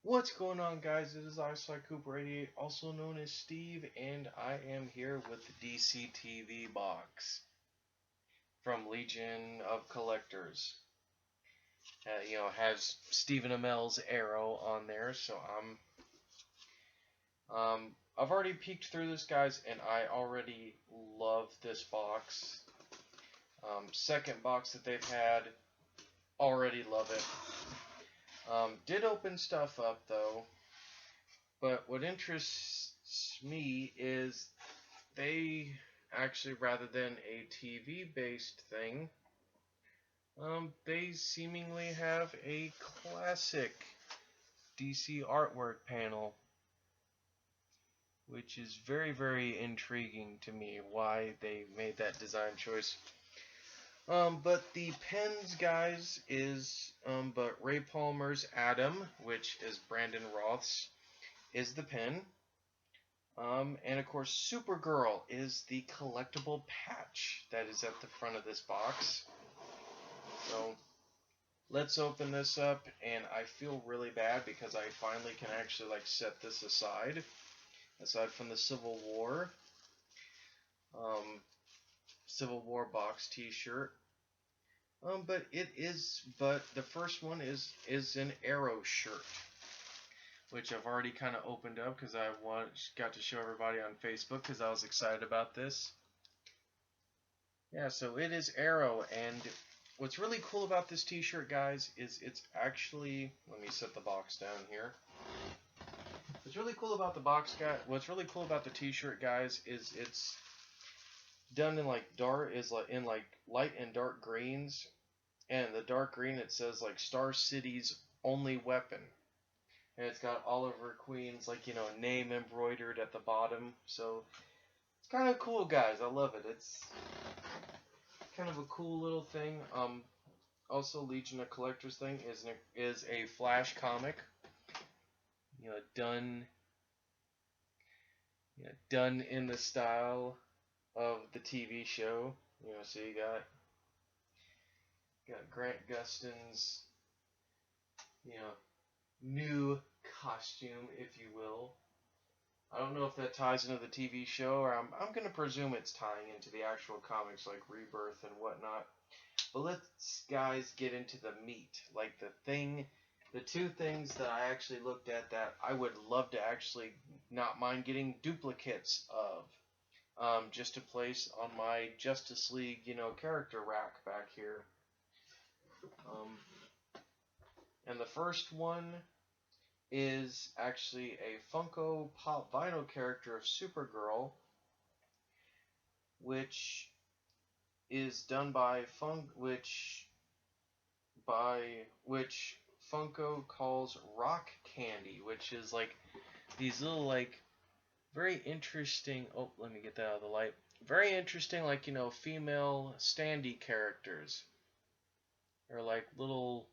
What's going on, guys? It is iCyCoop88, also known as Steve, and I am here with the DC TV box from Legion of Collectors. Has Stephen Amell's Arrow on there, so I've already peeked through this, guys, and I already love this box. Second box that they've had, already love it. Did open stuff up though. But what interests me is they actually, rather than a TV-based thing, they seemingly have a classic DC artwork panel, which is very, very intriguing to me why they made that design choice. But the pens, guys, is but Ray Palmer's Atom, which is Brandon Roth's, is the pen. And of course, Supergirl is the collectible patch that is at the front of this box. So let's open this up, and I feel really bad because I finally can actually set this aside from the Civil War box T-shirt. But the first one is an Arrow shirt, which I've already kind of opened up because got to show everybody on Facebook because I was excited about this. Yeah, so it is Arrow, and what's really cool about this t-shirt, guys, is it's actually, let me set the box down here. What's really cool about the t-shirt, guys, is it's done in light and dark greens, and the dark green it says Star City's only weapon. And it's got Oliver Queen's name embroidered at the bottom. So it's kind of cool, guys. I love it. It's kind of a cool little thing. Also, Legion of Collectors thing is a Flash comic. Done in the style of the TV show. So you got Grant Gustin's new costume, if you will. I don't know if that ties into the TV show, or I'm going to presume it's tying into the actual comics like Rebirth and whatnot. But let's, guys, get into the meat. The two things that I actually looked at that I would love to actually not mind getting duplicates of. Just to place on my Justice League, character rack back here. And the first one is actually a Funko Pop vinyl character of Supergirl, which is done by which Funko calls Rock Candy, which is these little very interesting. Oh, let me get that out of the light. Very interesting, female standee characters, or little.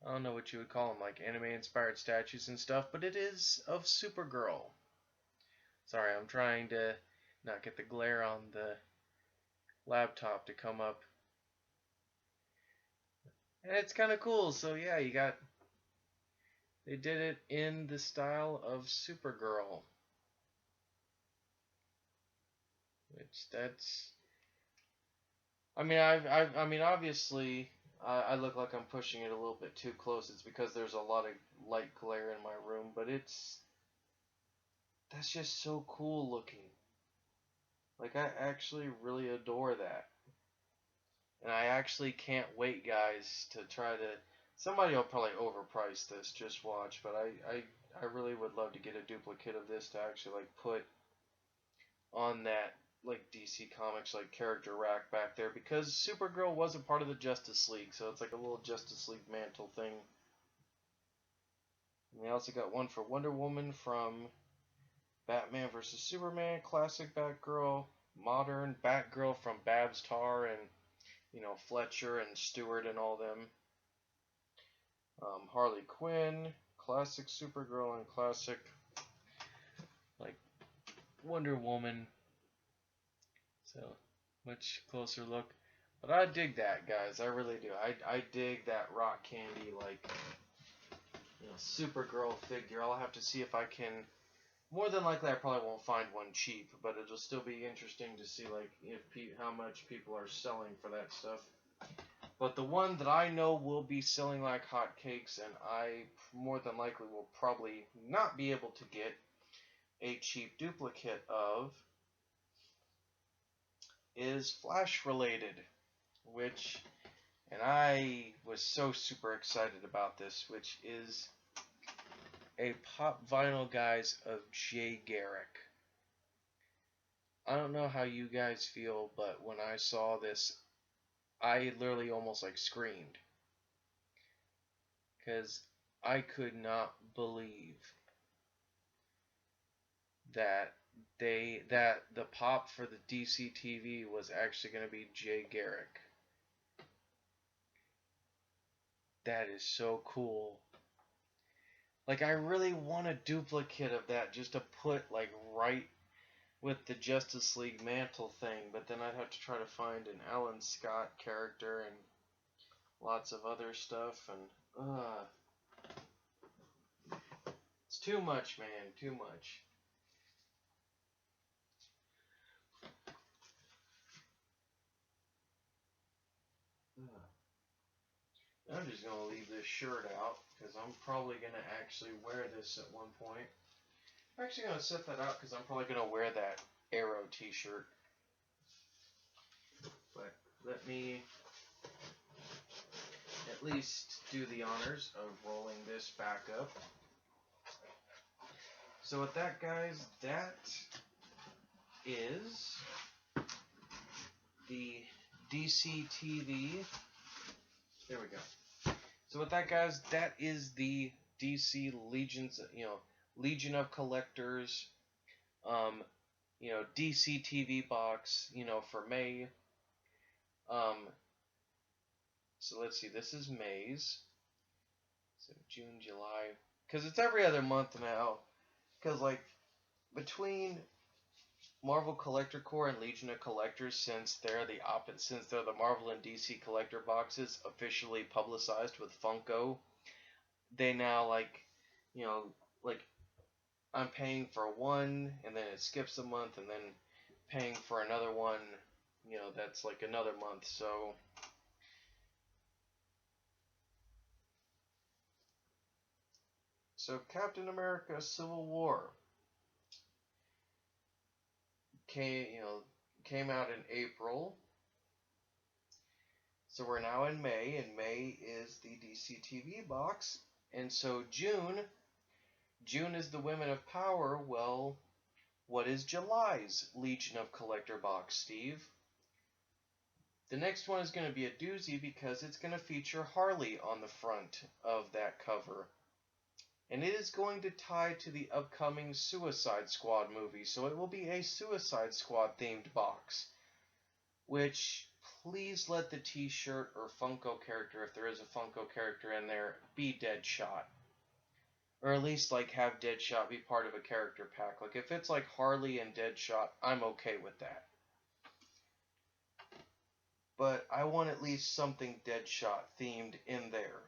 I don't know what you would call them, anime-inspired statues and stuff, but it is of Supergirl. Sorry, I'm trying to not get the glare on the laptop to come up. And it's kind of cool, so yeah, they did it in the style of Supergirl. I mean, obviously, I look like I'm pushing it a little bit too close. It's because there's a lot of light glare in my room, but that's just so cool looking. I actually really adore that. And I actually can't wait, guys, to try to. Somebody will probably overprice this, just watch, but I really would love to get a duplicate of this to actually put on that DC Comics character rack back there, because Supergirl was a part of the Justice League, so it's a little Justice League mantle thing. And they also got one for Wonder Woman from Batman vs Superman, classic Batgirl, modern Batgirl from Babs Tarr and Fletcher and Stewart and all them. Harley Quinn, classic Supergirl, and classic Wonder Woman. So, much closer look. But I dig that, guys. I really do. I dig that rock candy, Supergirl figure. I'll have to see if I can. More than likely, I probably won't find one cheap, but it'll still be interesting to see like if how much people are selling for that stuff. But the one that I know will be selling like hotcakes, and I more than likely will probably not be able to get a cheap duplicate of, is Flash related, which, and I was so super excited about this, which is a pop vinyl, guys, of Jay Garrick. I don't know how you guys feel, but when I saw this, I literally almost like screamed. Because I could not believe that the pop for the DC TV was actually going to be Jay Garrick. That is so cool. Like, I really want a duplicate of that just to put like right with the Justice League mantle thing, but then I'd have to try to find an Alan Scott character and lots of other stuff, and it's too much, man, too much. I'm just going to leave this shirt out because I'm probably going to actually wear this at one point. I'm actually going to set that out because I'm probably going to wear that Arrow t-shirt. But let me at least do the honors of rolling this back up. So with that, guys, that is the DC TV. There we go. So with that, guys, that is the DC Legion of Collectors, DC TV box, for May. So let's see, this is May's. So June, July, because it's every other month now. Because like between Marvel Collector Corps and Legion of Collectors, since they're the Marvel and DC collector boxes officially publicized with Funko, they now like I'm paying for one and then it skips a month and then paying for another one, that's like another month. So Captain America Civil War came out in April. So we're now in May, and May is the DC TV box. And so June is the Women of Power. Well, what is July's Legion of Collector box, Steve? The next one is going to be a doozy because it's going to feature Harley on the front of that cover. And it is going to tie to the upcoming Suicide Squad movie. So it will be a Suicide Squad themed box. Which, please let the t-shirt or Funko character, if there is a Funko character in there, be Deadshot. Or at least like have Deadshot be part of a character pack. Like if it's like Harley and Deadshot, I'm okay with that. But I want at least something Deadshot themed in there.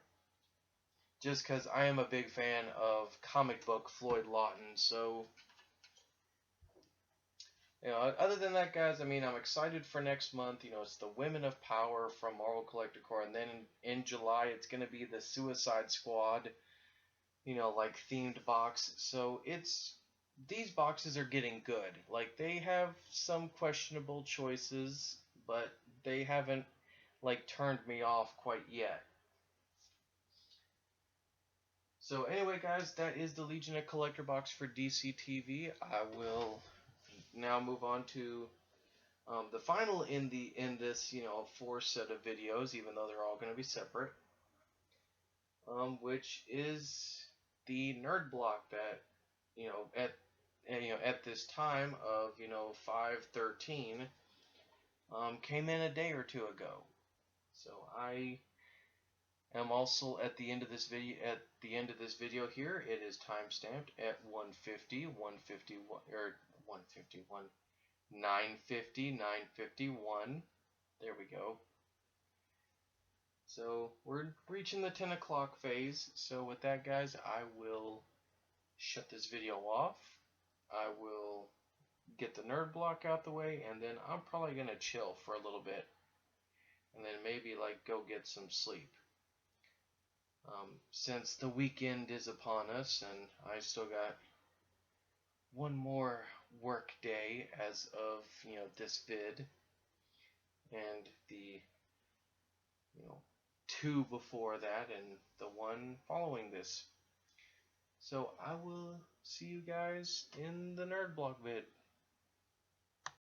Just because I am a big fan of comic book Floyd Lawton, so other than that, guys, I'm excited for next month. It's the Women of Power from Marvel Collector Corps, and then in July, it's going to be the Suicide Squad, like themed box. So these boxes are getting good. Like they have some questionable choices, but they haven't like turned me off quite yet. So anyway, guys, that is the Legion of Collector box for DC TV. I will now move on to the final in this 4 set of videos, even though they're all going to be separate, which is the Nerd Block that at this time of 5/13 came in a day or two ago. So I am also at the end of this video. At the end of this video here, it is timestamped at 150, 151, or 151. 950, 951. There we go. So we're reaching the 10 o'clock phase. So with that, guys, I will shut this video off. I will get the nerd block out the way, and then I'm probably gonna chill for a little bit, and then maybe like go get some sleep. Since the weekend is upon us, and I still got one more work day as of this vid, and the 2 before that, and the one following this. So I will see you guys in the nerd block vid.